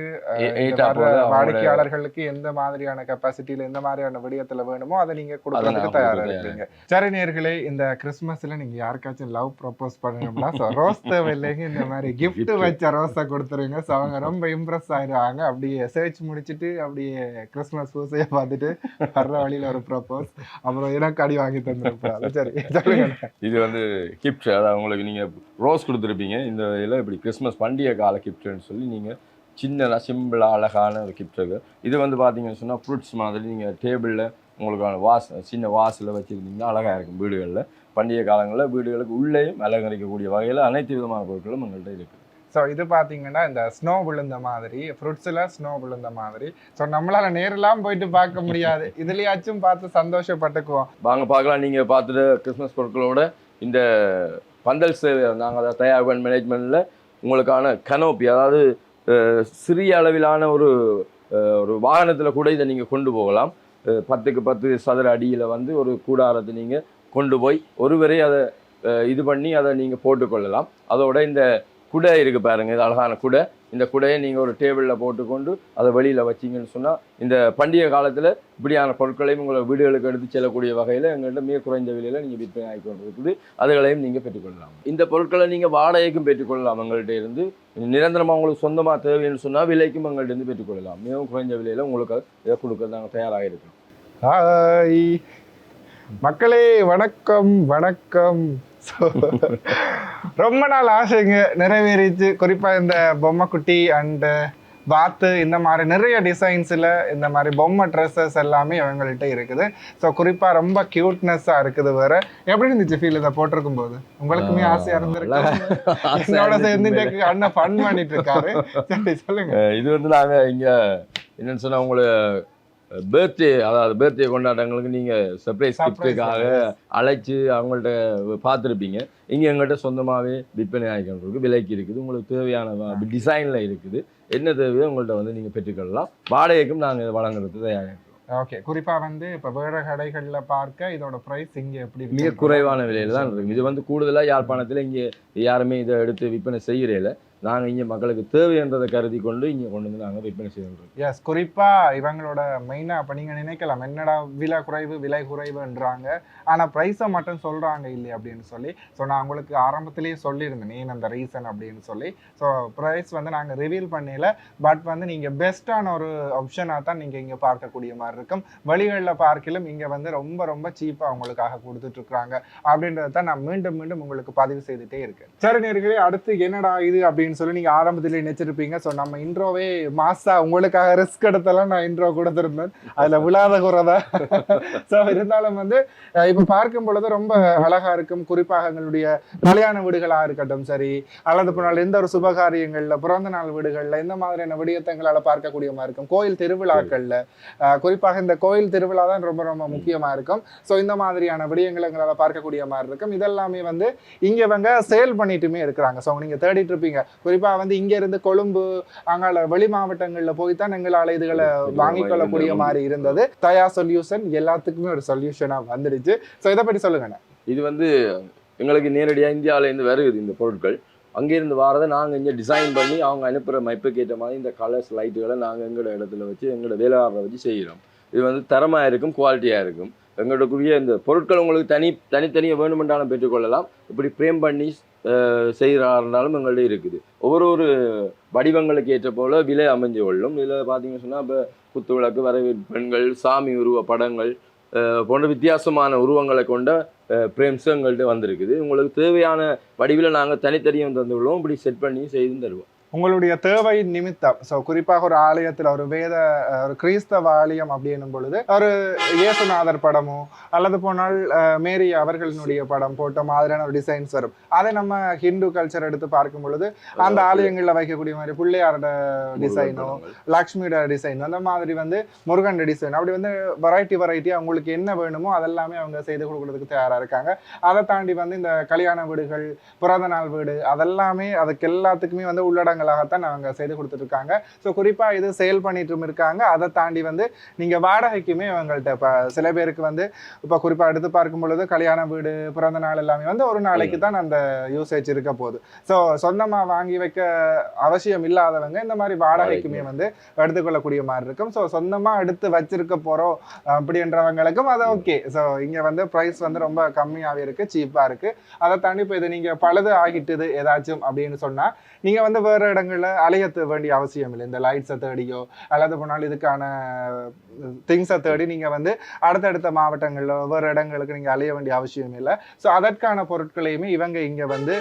வாடிக்கையாளர்களுக்கு எந்த மாதிரியான கெப்பாசிட்டியில எந்த மாதிரியான விடயத்துல வேணுமோ அதை நீங்க கொடுக்கறதுக்கு தயாரா இருக்கீங்க. சரி நேயர்களே, இந்த கிறிஸ்மஸ்ல நீங்க யாருக்காச்சும் லவ் ப்ரப்போஸ் பண்ணணும்னா ரோஸ் தேவையில்லைங்க, இந்த மாதிரி கிஃப்ட் வச்ச ரோஸை கொடுத்துருங்க. ஸோ அவங்க ரொம்ப இம்ப்ரெஸ் ஆயிடுவாங்க. அப்படியே சர்ச் முடிச்சுட்டு அப்படியே கிறிஸ்மஸ் பூசையை பார்த்துட்டு வர்ற வழியில ஒரு ப்ரப்போஸ், அப்புறம் எனக்கு அடி வாங்கி தந்துருப்பாங்க. சரி சொல்லுங்க. இது வந்து கிஃப்ட், அதாவது உங்களுக்கு நீங்க ரோஸ் கொடுத்துருப்பீங்க, இந்த இதில் இப்படி கிறிஸ்மஸ் பண்டிகை கால கிஃப்ட்னு சொல்லி நீங்க சின்னதாக சிம்பிளாக அழகான ஒரு கிஃப்ட் இருக்கு. இது வந்து பார்த்தீங்கன்னு சொன்னால் ஃப்ரூட்ஸ் மாதிரி நீங்கள் டேபிளில் உங்களுக்கான சின்ன வாஸில் வச்சுருந்தீங்கன்னா அழகாக இருக்கும். வீடுகளில் பண்டிகை காலங்களில் வீடுகளுக்கு உள்ளேயும் அலங்கரிக்கக்கூடிய வகையில் அனைத்து விதமான பொருட்களும் எங்கள்கிட்ட இருக்குது. ஸோ இது பார்த்தீங்கன்னா இந்த ஸ்னோ விழுந்த மாதிரி, ஃப்ரூட்ஸில் ஸ்னோ விழுந்த மாதிரி. ஸோ நம்மளால் நேரெல்லாம் போயிட்டு பார்க்க முடியாது, இதுலேயாச்சும் பார்த்து சந்தோஷப்பட்டுக்குவோம். வாங்க பார்க்கலாம். நீங்கள் பார்த்துட்டு கிறிஸ்மஸ் பொருட்களோட இந்த பந்தல் சேவை நாங்கள் தயா ஈவென்ட் மேனேஜ்மெண்ட்டில் உங்களுக்கான கனோப்பி, அதாவது சிறிய அளவிலான ஒரு வாகனத்தில் கூட இதை நீங்கள் கொண்டு போகலாம். 10க்கு 10 சதுர அடியில் வந்து ஒரு கூடாரத்தை நீங்கள் கொண்டு போய் ஒருவரே அதை இது பண்ணி அதை நீங்கள் போட்டுக்கொள்ளலாம். அதோட இந்த குடை இருக்குது பாருங்க, இது அழகான குடை. இந்த குடையை நீங்கள் ஒரு டேபிளில் போட்டுக்கொண்டு அதை வெளியில் வச்சிங்கன்னு சொன்னால் இந்த பண்டிகை காலத்தில் இப்படியான பொருட்களையும் உங்களை வீடுகளுக்கு எடுத்து செல்லக்கூடிய வகையில் எங்கள்கிட்ட மிக குறைந்த விலையில் நீங்கள் விற்பனை ஆகி கொண்டு இருக்குது. அதுகளையும் நீங்கள் பெற்றுக்கொள்ளலாம். இந்த பொருட்களை நீங்கள் வாடகைக்கும் பெற்றுக்கொள்ளலாம். எங்கள்கிட்ட இருந்து நிரந்தரமாக உங்களுக்கு சொந்தமாக தேவைன்னு சொன்னால் விலைக்கும் எங்கள்கிட்ட இருந்து பெற்றுக்கொள்ளலாம். மிகவும் குறைந்த விலையில் உங்களுக்கு இதை கொடுக்க நாங்கள் தயாராக இருக்கோம். ஹாய் மக்களே, வணக்கம் வணக்கம். ரொம்ப நாள் ஆசைங்க நிறைவேறிச்சு. குறிப்பாக இந்த பொம்மை குட்டி அண்டு பாத்து இந்த மாதிரி நிறைய டிசைன்ஸில் இந்த மாதிரி பொம்மை ட்ரெஸ்ஸஸ் எல்லாமே இவங்கள்ட்ட இருக்குது. ஸோ குறிப்பாக ரொம்ப க்யூட்னஸ்ஸாக இருக்குது. வேறு எப்படி இருந்துச்சு ஃபீல் இதை போட்டிருக்கும் போது? உங்களுக்குமே ஆசையாக இருந்திருக்கு. என்னோட சேர்ந்து அண்ணன் ஃபன் பண்ணிட்டு இருக்காரு. சரி சொல்லுங்க. இது வந்து நாங்கள் இங்கே என்னன்னு சொன்னால் உங்களை பர்த்டே, அதாவது பர்த்டே கொண்டாட்டங்களுக்கு நீங்கள் சர்ப்ரைஸ் கிஃப்ட்டுக்காக அழைச்சி அவங்கள்ட்ட பார்த்துருப்பீங்க. இங்கே எங்கள்கிட்ட சொந்தமாகவே விற்பனை ஆகிக்கிட்டு விலைக்கு இருக்குது. உங்களுக்கு தேவையான டிசைனில் இருக்குது. என்ன தேவையோ உங்கள்கிட்ட வந்து நீங்கள் பெற்றுக்கொள்ளலாம். வாடகைக்கும் நாங்கள் வழங்குறது தயாராக. ஓகே, குறிப்பாக வந்து இப்போ வேறு கடைகளில் பார்க்க இதோட ப்ரைஸ் இங்கே எப்படி மிக குறைவான விலையில் தான் இருக்குது. இது வந்து கூடுதலாக யாழ்ப்பாணத்தில் இங்கே யாருமே இதை எடுத்து விற்பனை செய்கிறதில்ல. நாங்கள் இங்கே மக்களுக்கு தேவைன்றதை கருதி கொண்டு இங்கே கொண்டு வந்து நாங்கள் விற்பனை செய்கின்றோம். எஸ், குறிப்பாக இவங்களோட மெயினாக இப்போ நீங்கள் நினைக்கலாம் என்னடா விலை குறைவுன்றாங்க, ஆனால் ப்ரைஸை மட்டும் சொல்கிறாங்க இல்லை அப்படின்னு சொல்லி. ஸோ நான் உங்களுக்கு ஆரம்பத்திலேயே சொல்லியிருந்தேன் ஏன் அந்த ரீசன் அப்படின்னு சொல்லி. ஸோ ப்ரைஸ் வந்து நாங்கள் ரிவீல் பண்ணல, பட் வந்து நீங்கள் பெஸ்ட்டான ஒரு ஆப்ஷனாக தான் நீங்கள் இங்கே பார்க்கக்கூடிய மாதிரி இருக்கும். வழிகளில் பார்க்கலும் இங்கே வந்து ரொம்ப ரொம்ப சீப்பாக உங்களுக்காக கொடுத்துட்ருக்குறாங்க அப்படின்றத தான் நான் மீண்டும் மீண்டும் உங்களுக்கு பதிவு செய்துட்டே இருக்கேன். சரி நேர்களே, அடுத்து என்னடா இது அப்படின்னு சொல்லி நீங்கள் ஆரம்பத்திலே நினைச்சிருப்பீங்க. ஸோ நம்ம இன்ட்ரோவே மாசா உங்களுக்காக ரிஸ்க் எடுத்தெல்லாம் நான் இன்ட்ரோ கொடுத்துருந்தேன், அதில் விழாத குறைதான். ஸோ இருந்தாலும் வந்து இப்போ பார்க்கும் பொழுது ரொம்ப அழகா இருக்கும். குறிப்பாக எங்களுடைய கல்யாண வீடுகளாக இருக்கட்டும் சரி, அல்லது போனால் எந்த ஒரு சுபகாரியங்களில், பிறந்த நாள் வீடுகளில் இந்த மாதிரியான விடயத்தங்களால் பார்க்கக்கூடிய மாதிரி இருக்கும். கோயில் திருவிழாக்களில் குறிப்பாக இந்த கோயில் திருவிழா தான் ரொம்ப ரொம்ப முக்கியமாக இருக்கும். ஸோ இந்த மாதிரியான விடயங்களை எங்களால் பார்க்கக்கூடிய மாதிரி இருக்கும். இதெல்லாமே வந்து இங்கே இவங்க சேல் பண்ணிட்டுமே இருக்கிறாங்க. ஸோ நீங்கள் தேடிட்டு இருப்பீங்க. குறிப்பாக வந்து இங்கே இருந்து கொழும்பு அங்கால வெளி மாவட்டங்களில் போய் தான் எங்களால் இதுகளை வாங்கிக் கொள்ளக்கூடிய மாதிரி இருந்தது. தயா சொல்யூஷன் எல்லாத்துக்குமே ஒரு சொல்யூஷனாக வந்துடுச்சு. ஸோ இதை பற்றி சொல்லுங்கண்ணே. இது வந்து எங்களுக்கு நேரடியாக இந்தியாவிலேருந்து வருது இந்த பொருட்கள். அங்கேருந்து வாரதை நாங்கள் இங்கே டிசைன் பண்ணி அவங்க அனுப்புகிற மைப்புக்கு ஏற்ற மாதிரி இந்த கலர்ஸ் லைட்டுகளை நாங்கள் எங்களோட இடத்துல வச்சு எங்களோட வேலையாளரை வச்சு செய்கிறோம். இது வந்து தரமாக இருக்கும், குவாலிட்டியாக இருக்கும். எங்களுக்குரிய இந்த பொருட்கள் உங்களுக்கு தனித்தனியாக வேணுமென்றாலும் பெற்றுக்கொள்ளலாம். இப்படி ஃப்ரேம் பண்ணி செய்கிறாருனாலும் எங்கள்கிட்ட இருக்குது. ஒவ்வொரு வடிவங்களுக்கு ஏற்ற போல் விலை அமைஞ்சு கொள்ளும். இதில் பார்த்தீங்கன்னு சொன்னால் இப்போ குத்து விளக்கு, வரவேற்பு பெண்கள், சாமி உருவ படங்கள் போன்ற வித்தியாசமான உருவங்களை கொண்ட ஃப்ரேம்ஸும் எங்கள்கிட்ட வந்திருக்குது. உங்களுக்கு தேவையான வடிவில் நாங்கள் தனித்தனியாக தந்துள்ளோம். இப்படி செட் பண்ணி செய்து தருவோம். உங்களுடைய தேவை நிமித்தம். ஸோ குறிப்பாக ஒரு ஆலயத்தில் ஒரு ஒரு கிறிஸ்தவ ஆலயம் அப்படின்னும் பொழுது ஒரு இயேசுநாதர் படமோ அல்லது போனால் மேரி அவர்களினுடைய படம் போட்ட மாதிரியான ஒரு டிசைன்ஸ் வரும். அதை நம்ம ஹிந்து கல்ச்சர் எடுத்து பார்க்கும் பொழுது அந்த ஆலயங்களில் வைக்கக்கூடிய மாதிரி பிள்ளையாரோட டிசைனோ, லக்ஷ்மியோட டிசைன், அந்த மாதிரி வந்து முருகன் டிசைன், அப்படி வந்து வெரைட்டி அவங்களுக்கு என்ன வேணுமோ அதெல்லாமே அவங்க செய்து கொடுக்கறதுக்கு தயாராக இருக்காங்க. அதை தாண்டி வந்து இந்த கல்யாண வீடுகள், பிறந்த நாள் வீடு, அதெல்லாமே அதுக்கு எல்லாத்துக்குமே வந்து உள்ளடங்கலாகத்தான் அவங்க செய்து கொடுத்துருக்காங்க. ஸோ குறிப்பாக இது சேல் பண்ணிட்டும் இருக்காங்க. அதை தாண்டி வந்து நீங்கள் வாடகைக்குமே அவங்கள்ட்ட இப்போ சில பேருக்கு வந்து இப்போ குறிப்பாக எடுத்து பார்க்கும் பொழுது கல்யாண வீடு, பிறந்த நாள் எல்லாமே வந்து ஒரு நாளைக்கு தான் அந்த யூசேஜ் இருக்க போகுது. ஸோ சொந்தமாக வாங்கி வைக்க அவசியம் இல்லாதவங்க இந்த மாதிரி வாடகைக்குமே வந்து எடுத்துக்கொள்ளக்கூடிய மாதிரி இருக்கும். ஸோ சொந்தமாக எடுத்து வச்சிருக்க போகிறோம் அப்படின்றவங்களுக்கும் அதை ஓகே. ஸோ இங்கே வந்து ப்ரைஸ் வந்து ரொம்ப கம்மியாகவே இருக்குது, சீப்பாக இருக்குது. அதை தாண்டி இப்போ இது நீங்கள் பழுது ஆகிட்டுது ஏதாச்சும் அப்படின்னு சொன்னால் நீங்கள் வந்து வேறு இடங்களில் அலைய வேண்டிய அவசியம் இல்லை. இந்த லைட்ஸை தேடியோ அல்லது போனால் இதுக்கான திங்ஸை தேடி நீங்கள் வந்து அடுத்தடுத்த மாவட்டங்களில் வேறு இடங்களுக்கு நீங்கள் அலைய வேண்டிய அவசியம் இல்லை. ஸோ அதற்கான பொருட்களையுமே இவங்க இங்கே வந்து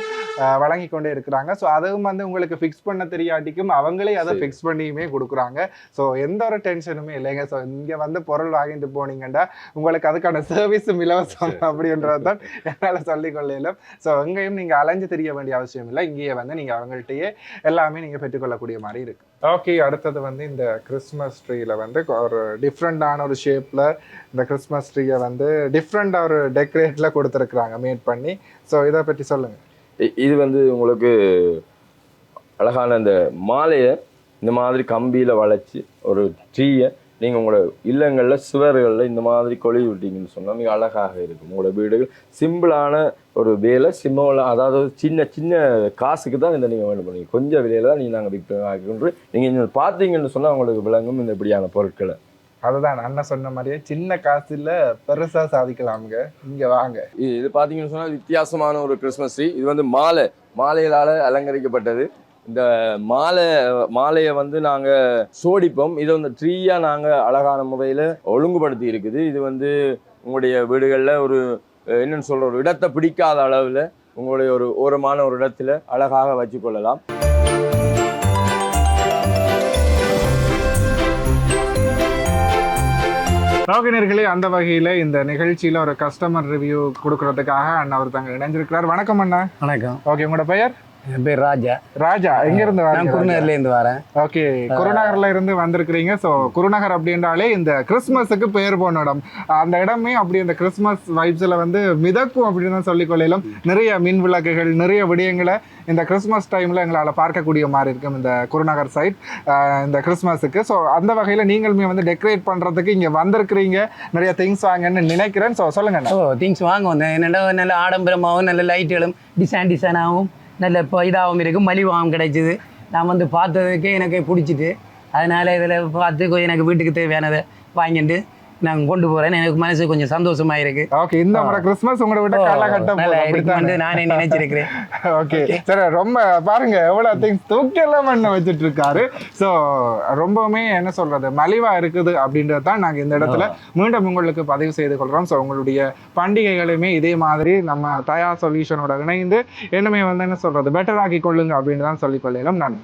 வழங்கி கொண்டே இருக்கிறாங்க. ஸோ அதுவும் வந்து உங்களுக்கு ஃபிக்ஸ் பண்ண தெரியாட்டிக்கும் அவங்களே அதை ஃபிக்ஸ் பண்ணியுமே கொடுக்குறாங்க. ஸோ எந்த ஒரு டென்ஷனுமே இல்லைங்க. ஸோ இங்கே வந்து பொருள் வாங்கிட்டு போனீங்கன்னா உங்களுக்கு அதுக்கான சர்வீஸும் இலவசம் அப்படின்றது தான் என்னால் சொல்லிக்கொள்ளையிலும். ஸோ எங்கேயும் நீங்கள் அலைஞ்சு தெரிய வேண்டிய அவசியம் இல்லை. இங்கேயே வந்து நீங்கள் அவங்கள்ட்டையே எல்லாமே நீங்கள் பெற்றுக்கொள்ளக்கூடிய மாதிரி இருக்கு. ஓகே, அடுத்தது வந்து இந்த கிறிஸ்மஸ் ட்ரீல வந்து ஒரு டிஃப்ரெண்டான ஒரு ஷேப்ல இந்த கிறிஸ்மஸ் ட்ரீயை வந்து டிஃப்ரெண்டாக ஒரு டெக்கரேட்ல கொடுத்துருக்குறாங்க மேட் பண்ணி. ஸோ இதை பற்றி சொல்லுங்க. இது வந்து உங்களுக்கு அழகான இந்த மாலையை இந்த மாதிரி கம்பியில் வளைச்சி ஒரு ட்ரீயை நீங்கள் உங்களோட இல்லங்களில் சுவர்களில் இந்த மாதிரி கொழுவி விட்டீங்கன்னு சொன்னால் மிக அழகாக இருக்கும். உங்களோட வீடுகள் சிம்பிளான ஒரு வேலை, சிம்பிளாக அதாவது சின்ன சின்ன காசுக்கு தான் இந்த நீங்கள் வேணும் பண்ணுவீங்க. கொஞ்சம் விலையில தான் நீங்கள் நாங்கள் விற்கிறோம். நீங்கள் இங்கே பார்த்தீங்கன்னு சொன்னால் உங்களுக்கு விளங்கும் இந்த இப்படியான பொருட்களை. அதுதான் அண்ணன் சொன்ன மாதிரியே சின்ன காசுல பெருசாக சாதிக்கலாமுங்க. இங்கே வாங்க. இது பார்த்தீங்கன்னு சொன்னால் வித்தியாசமான ஒரு கிறிஸ்மஸ் ட்ரீ. இது வந்து மாலைகளால் அலங்கரிக்கப்பட்டது. இந்த மாலையை வந்து நாங்கள் சோடிப்போம். இதை வந்து ட்ரீயாக நாங்கள் அழகான முறையில் ஒழுங்குபடுத்தி இருக்குது. இது வந்து உங்களுடைய வீடுகளில் ஒரு என்னென்னு சொல்கிற ஒரு இடத்தை பிடிக்காத அளவில் உங்களுடைய ஒரு ஓரமான ஒரு இடத்துல அழகாக வச்சுக்கொள்ளலாம். ரோகிணர்களே, அந்த வகையில் இந்த நிகழ்ச்சியில் ஒரு கஸ்டமர் ரிவ்யூ கொடுக்கறதுக்காக அண்ணா ஒருத்தங்க இணைஞ்சிருக்கிறார். வணக்கம் அண்ணா. வணக்கம். ஓகே, உங்களோட பெயர்? என் பேர் ராஜா. ராஜா, எங்க இருந்து வரீங்க? நான் குருநகர்ல இருந்து வரேன். ஓகே, குருநகர்ல இருந்து வந்திருக்கிறீங்க. ஸோ குருநகர் அப்படின்றாலே இந்த கிறிஸ்மஸுக்கு பெயர் போன இடம். அந்த இடமே அப்படி இந்த கிறிஸ்மஸ் வைப்ஸில் வந்து மிதக்கும் அப்படின்னு தான் சொல்லிக்கொள்ளையிலும். நிறைய மின் விளக்குகள், நிறைய விடயங்களை இந்த கிறிஸ்மஸ் டைமில் எங்களால் பார்க்கக்கூடிய மாதிரி இருக்கும் இந்த குருநகர் சைட் இந்த கிறிஸ்மஸுக்கு. ஸோ அந்த வகையில் நீங்களுமே வந்து டெக்கரேட் பண்ணுறதுக்கு இங்கே வந்திருக்கிறீங்க, நிறைய திங்ஸ் வாங்கன்னு நினைக்கிறேன். ஸோ சொல்லுங்க. திங்ஸ் வாங்க வந்தேன். என்னென்ன நல்ல ஆடம்பரமாகவும் நல்ல லைட்டுகளும் டிசைனாகவும் நல்ல இப்போ இதாகவும் இருக்குது, மலிவாகவும் கிடைச்சிது. நான் வந்து பார்த்ததுக்கே எனக்கு பிடிச்சிட்டு, அதனால் இதில் பார்த்து எனக்கு வீட்டுக்கு தேவையானதை வாங்கிட்டு நான் கொண்டு போகிறேன். எனக்கு மனசு கொஞ்சம் சந்தோஷமாக இருக்குது. ஓகே, இந்த முறை கிறிஸ்மஸ் உங்களோட விட்ட காலகட்டம் நானே நினைச்சிருக்கிறேன். ஓகே சரி, ரொம்ப பாருங்க எவ்வளவு திங்ஸ் தூக்கெல்லாம் பண்ண வச்சுட்டு இருக்காரு. ஸோ ரொம்பவுமே என்ன சொல்றது மலிவா இருக்குது அப்படின்றது தான் நாங்கள் இந்த இடத்துல மீண்டும் உங்களுக்கு பதிவு செய்து கொள்றோம். ஸோ உங்களுடைய பண்டிகைகளுமே இதே மாதிரி நம்ம தயா சொல்யூஷனோட இணைந்து என்னமே வந்து என்ன சொல்றது பெட்டர் ஆக்கி கொள்ளுங்க அப்படின்னு தான் சொல்லிக் கொள்ளலாம். நான்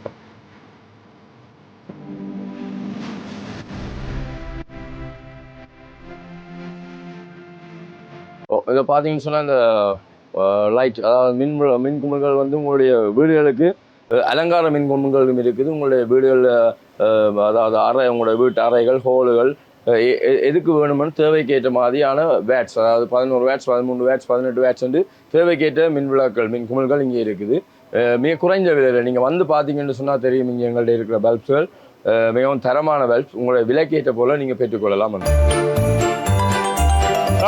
இதை பார்த்தீங்கன்னு சொன்னால் இந்த லைட், அதாவது மின் குமிழ்கள் வந்து உங்களுடைய வீடுகளுக்கு அலங்கார மின் குமிழ்களும் இருக்குது. உங்களுடைய வீடுகளில் அதாவது உங்களுடைய வீட்டு அறைகள், ஹோலுகள் எதுக்கு வேணுமென்னு தேவைக்கேற்ற மாதிரியான வேட்ஸ், அதாவது 11 வேட்ஸ், 13 வேட்ஸ், 18 வேட்ஸ் வந்து தேவைக்கேற்ற மின் விளக்குகள், மின் குமிழ்கள் இங்கே இருக்குது. மிக குறைந்த விலையில் நீங்கள் வந்து பார்த்தீங்கன்னு சொன்னால் தெரியும், இங்கே எங்கள்கிட்ட இருக்கிற பல்ப்ஸ்கள் மிகவும் தரமான பல்ப்ஸ். உங்களுடைய விலைக்கேற்ற போல் நீங்கள் பெற்றுக்கொள்ளலாம்.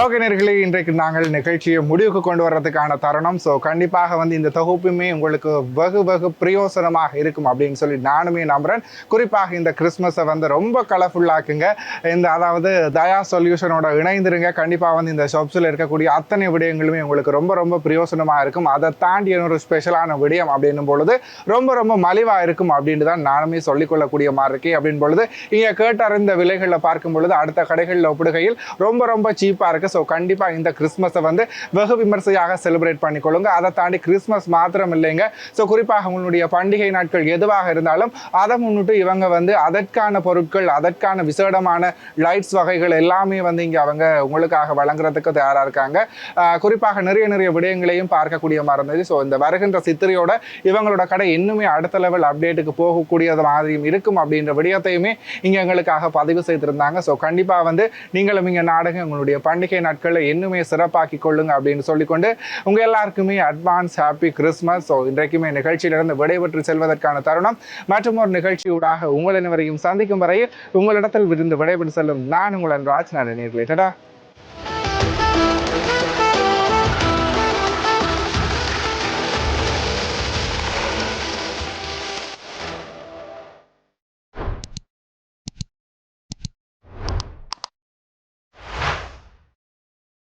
ஓகே நேயர்களே, இன்றைக்கு நாங்கள் நிகழ்ச்சியை முடிவுக்கு கொண்டு வர்றதுக்கான தருணம். ஸோ கண்டிப்பாக வந்து இந்த தொகுப்புமே உங்களுக்கு வெகு பிரயோசனமாக இருக்கும் அப்படின்னு சொல்லி நானுமே நம்புகிறேன். குறிப்பாக இந்த கிறிஸ்மஸை வந்து ரொம்ப கலர்ஃபுல்லாக்குங்க. இந்த அதாவது தயா சொல்யூஷனோட இணைந்துருங்க. கண்டிப்பாக வந்து இந்த ஷாப்ஸில் இருக்கக்கூடிய அத்தனை விடயங்களுமே உங்களுக்கு ரொம்ப பிரயோசனமாக இருக்கும். அதை தாண்டி ஒரு ஸ்பெஷலான விடயம் அப்படின்னும் பொழுது ரொம்ப மலிவாக இருக்கும் அப்படின்ட்டு தான் நானுமே சொல்லிக்கொள்ளக்கூடிய மாதிரி இருக்கேன். அப்படின்னு பொழுது இங்கே கேட்டறிந்த விலைகளில் பார்க்கும் பொழுது அடுத்த கடைகளில் ஒப்பிடுகையில் ரொம்ப சீப்பாக இருக்குது. ஸோ கண்டிப்பாக இந்த கிறிஸ்மஸை வந்து வெகு விமர்சையாக செலிப்ரேட் பண்ணிக்கொள்ளுங்க. அதை தாண்டி கிறிஸ்மஸ் மாத்திரம் இல்லைங்க, ஸோ குறிப்பாக உங்களுடைய பண்டிகை நாட்கள் எதுவாக இருந்தாலும் அதை முன்னிட்டு இவங்க வந்து அதற்கான பொருட்கள், அதற்கான விசேடமான லைட்ஸ் வகைகள் எல்லாமே வந்து இங்கே அவங்க உங்களுக்காக வழங்குறதுக்கு தயாராக இருக்காங்க. குறிப்பாக நிறைய விடயங்களையும் பார்க்கக்கூடிய மாதிரி இருந்தது. ஸோ இந்த வருகின்ற சித்திரையோட இவங்களோட கடை இன்னுமே அடுத்த லெவல் அப்டேட்டுக்கு போகக்கூடியது மாதிரியும் இருக்கும் அப்படின்ற விடயத்தையுமே இங்கே எங்களுக்காக பதிவு செய்திருந்தாங்க. ஸோ கண்டிப்பாக வந்து நீங்களும் இங்கே நாடகம் உங்களுடைய பண்டிகை நாட்களை இன்னுமே சிறப்பாக்கி கொள்ளுங்க அப்படின்னு சொல்லிக்கொண்டு உங்க எல்லாருக்குமே அட்வான்ஸ் ஹாப்பி கிறிஸ்மஸ். ஸோ இன்றைக்குமே நிகழ்ச்சியிலிருந்து விடைபெற்று செல்வதற்கான தருணம். மற்றும் ஒரு நிகழ்ச்சியூடாக உங்கள் அனைவரையும் சந்திக்கும் வரையில் உங்களிடத்தில் விருந்து விடைபெற்று செல்லும் நான் உங்கள் ராஜ். நான் நேர்களே, டடா.